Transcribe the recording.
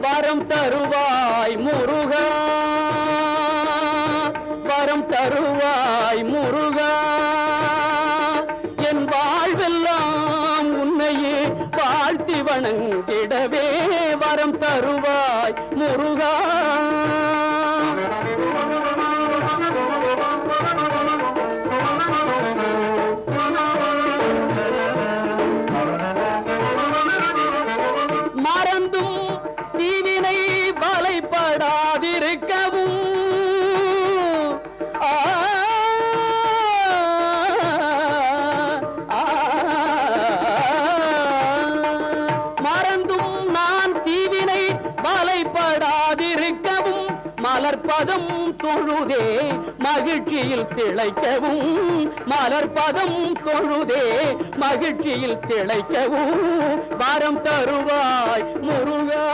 வரம் தருவாய் முருகா, வரம் தருவாய் முருகா, என் வாழ்வெல்லாம் உன்னையே வாழ்த்தி வணங்கிடவே வரம் தருவாய் முருகா. மறந்தும் தீவினை வலைப்படாதிருக்கவும் மறந்தும் நான் தீவினை வலைப்படாதிருக்கவும் மலர்பதம் தொழுதே மகிழ்ச்சியில் திளைக்கவும், மலர்பதம் தொழுதே மகிழ்ச்சியில் திளைக்கவும் வரம் தருவாய் முருகா.